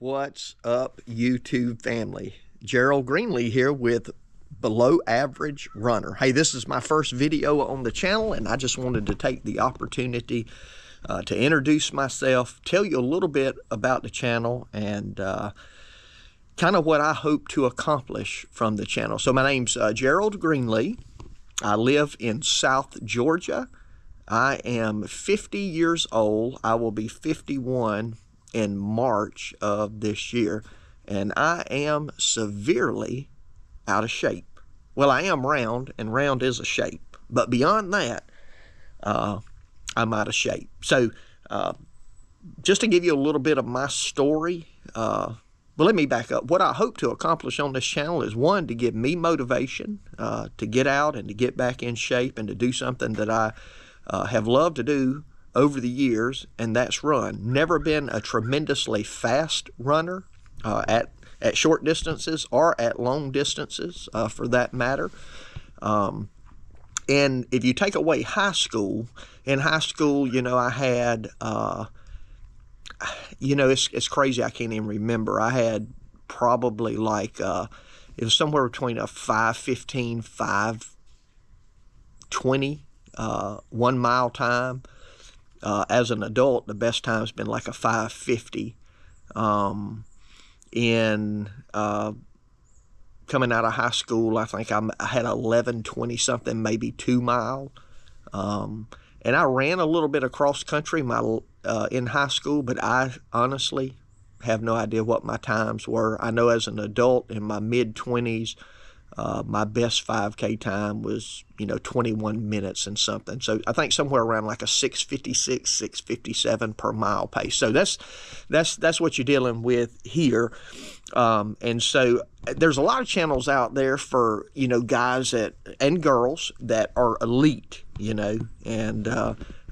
What's up, YouTube family? Gerald Greenlee here with Below Average Runner. Hey, this is my first video on the channel, and I just wanted to take the opportunity to introduce myself, tell you a little bit about the channel, and kind of what I hope to accomplish from the channel. So my name's Gerald Greenlee. I live in South Georgia. I am 50 years old. I will be 51 in March of this year, and I am severely out of shape. Well, I am round, and round is a shape, but beyond that, I'm out of shape. So just to give you a little bit of my story, well, let me back up. What I hope to accomplish on this channel is, one, to give me motivation to get out and to get back in shape and to do something that I have loved to do over the years, and that's run. Never been a tremendously fast runner at short distances or at long distances for that matter. And if you take away high school, in high school, you know, I had, you know, it's crazy, I can't even remember. I had probably like, it was somewhere between a 5:15, 5:20, 1 mile time. As an adult, the best time's been like a 5:50. Coming out of high school, I think I had 11:20 something, maybe 2 mile. And I ran a little bit of cross country in high school, but I honestly have no idea what my times were. I know as an adult in my mid-20s, my best 5K time was, you know, 21 minutes and something. So I think somewhere around like a 6:56, 6:57 per mile pace. So that's what you're dealing with here. And so there's a lot of channels out there for, you know, guys and girls that are elite, you know, and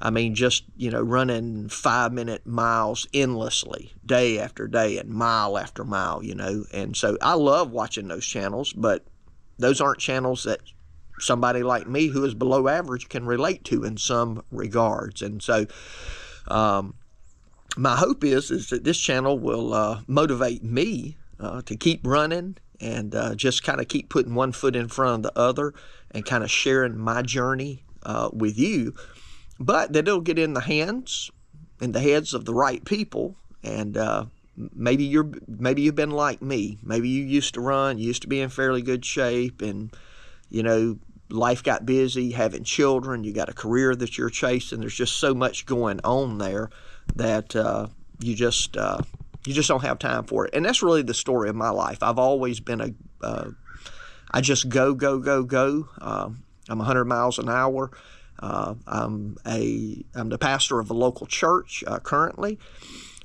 I mean, just, you know, running 5-minute miles endlessly, day after day and mile after mile, you know. And so I love watching those channels, but those aren't channels that somebody like me who is below average can relate to in some regards. And so my hope is that this channel will motivate me to keep running and just kind of keep putting one foot in front of the other and kind of sharing my journey with you, but that it'll get in the heads of the right people. And maybe you've been like me. Maybe you used to run, you used to be in fairly good shape, and, you know, life got busy, having children, you got a career that you're chasing. There's just so much going on there that you just don't have time for it. And that's really the story of my life. I've always been I just go. I'm 100 miles an hour. I'm the pastor of a local church currently,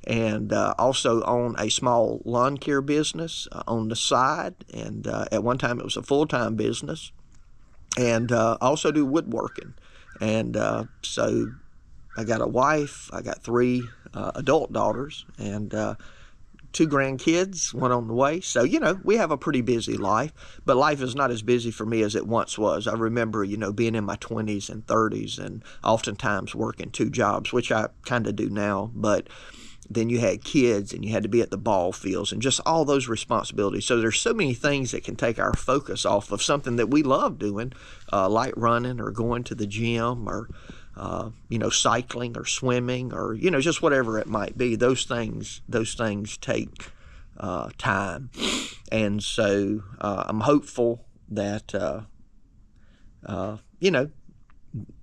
and also own a small lawn care business on the side. And at one time it was a full-time business. And also do woodworking. And so I got a wife, I got 3 adult daughters, and 2 grandkids, 1 on the way. So, you know, we have a pretty busy life, but life is not as busy for me as it once was. I remember, you know, being in my 20s and 30s and oftentimes working 2 jobs, which I kind of do now, but then you had kids and you had to be at the ball fields and just all those responsibilities. So there's so many things that can take our focus off of something that we love doing, like running or going to the gym or, you know, cycling or swimming or, you know, just whatever it might be. Those things take time. And so I'm hopeful that, you know,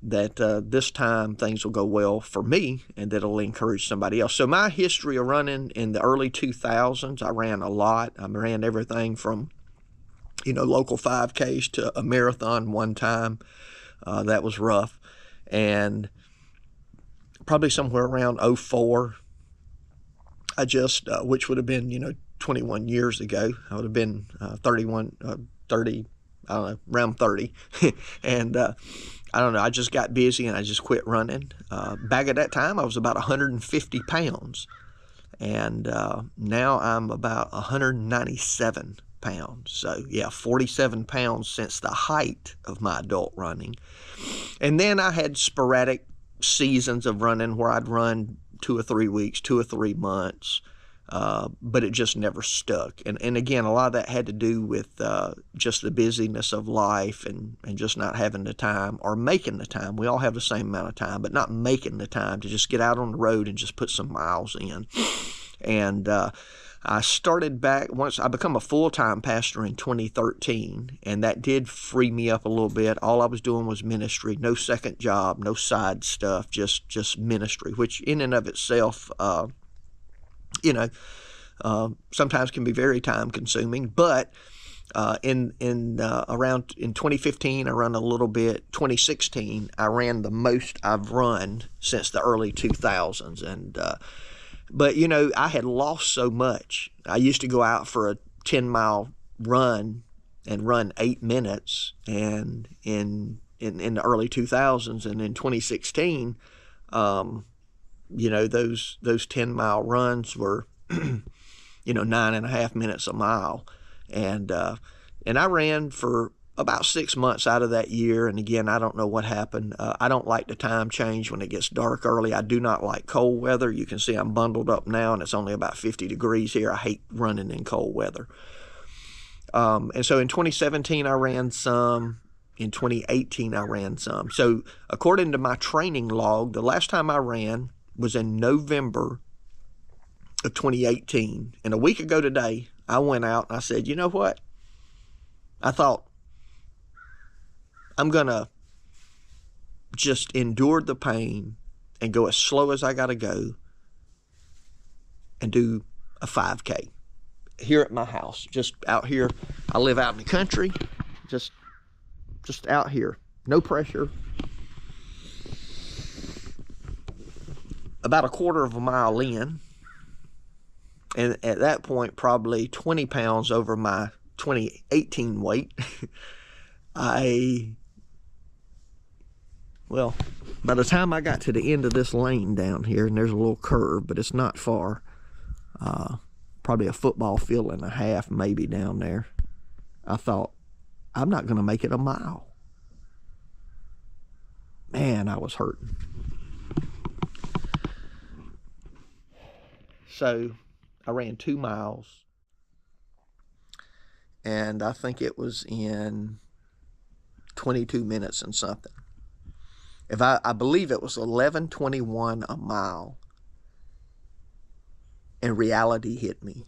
that this time things will go well for me and that it'll encourage somebody else. So my history of running in the early 2000s, I ran a lot. I ran everything from, you know, local 5Ks to a marathon one time. That was rough. And probably somewhere around 04, I just, which would have been, you know, 21 years ago, I would have been 30, I don't know, around 30. And I don't know, I just got busy and I just quit running. Back at that time, I was about 150 pounds. And now I'm about 197 pounds. So yeah, 47 pounds since the height of my adult running. And then I had sporadic seasons of running where I'd run 2 or 3 weeks, 2 or 3 months. but it just never stuck. And again, a lot of that had to do with just the busyness of life and just not having the time or making the time. We all have the same amount of time, but not making the time to just get out on the road and just put some miles in. And I started back once I become a full-time pastor in 2013, and that did free me up a little bit. All I was doing was ministry, no second job, no side stuff, just ministry, which in and of itself, sometimes can be very time-consuming. But in 2015, I ran a little bit. 2016, I ran the most I've run since the early 2000s, and but, I had lost so much. I used to go out for a 10-mile run and run 8 minutes, and in the early 2000s, and in 2016, those 10-mile runs were, 9.5 minutes a mile. And I ran for about 6 months out of that year. And again, I don't know what happened. I don't like the time change when it gets dark early. I do not like cold weather. You can see I'm bundled up now, and it's only about 50 degrees here. I hate running in cold weather. And so in 2017, I ran some. In 2018, I ran some. So according to my training log, the last time I ran was in November of 2018. And a week ago today, I went out and I said, you know what? I thought, I'm going to just endure the pain and go as slow as I got to go and do a 5K here at my house, just out here. I live out in the country, just out here, no pressure. About a quarter of a mile in, and at that point, probably 20 pounds over my 2018 weight, by the time I got to the end of this lane down here, and there's a little curve, but it's not far, probably a football field and a half maybe down there, I thought, I'm not going to make it a mile. Man, I was hurting. So I ran 2 miles, and I think it was in 22 minutes and something. I believe it was 11:21 a mile, and reality hit me.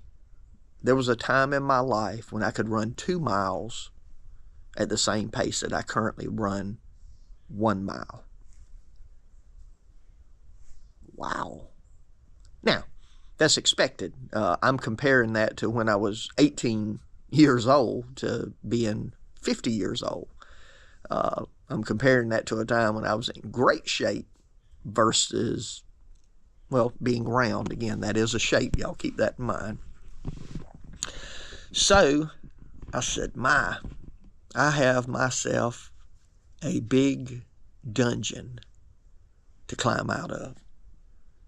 There was a time in my life when I could run 2 miles at the same pace that I currently run 1 mile. Wow. Now, that's expected. I'm comparing that to when I was 18 years old to being 50 years old. I'm comparing that to a time when I was in great shape versus, being round. Again, that is a shape. Y'all keep that in mind. So I said, I have myself a big dungeon to climb out of.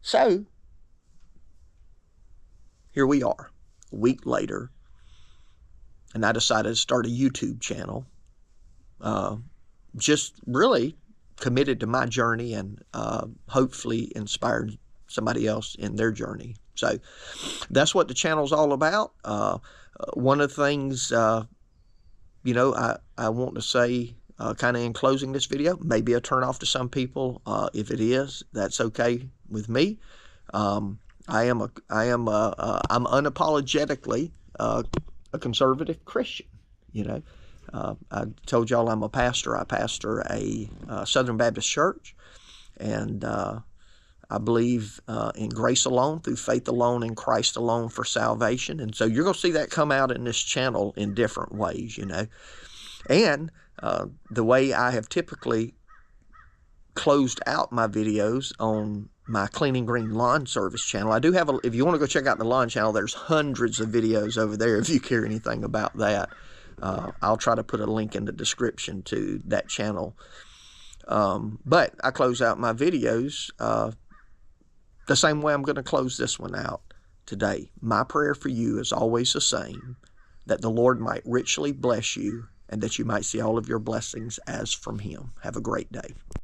So here we are, a week later, and I decided to start a YouTube channel. Just really committed to my journey and hopefully inspired somebody else in their journey. So that's what the channel's all about. One of the things, I want to say kind of in closing this video, maybe a turn off to some people. If it is, that's okay with me. I'm unapologetically a conservative Christian. I told y'all I'm a pastor. I pastor a Southern Baptist church, and I believe in grace alone, through faith alone, in Christ alone for salvation. And so you're going to see that come out in this channel in different ways, And the way I have typically closed out my videos on my Clean & Green Lawn Service channel. I do have if you want to go check out the lawn channel, there's hundreds of videos over there if you care anything about that. I'll try to put a link in the description to that channel. But I close out my videos the same way I'm going to close this one out today. My prayer for you is always the same, that the Lord might richly bless you and that you might see all of your blessings as from Him. Have a great day.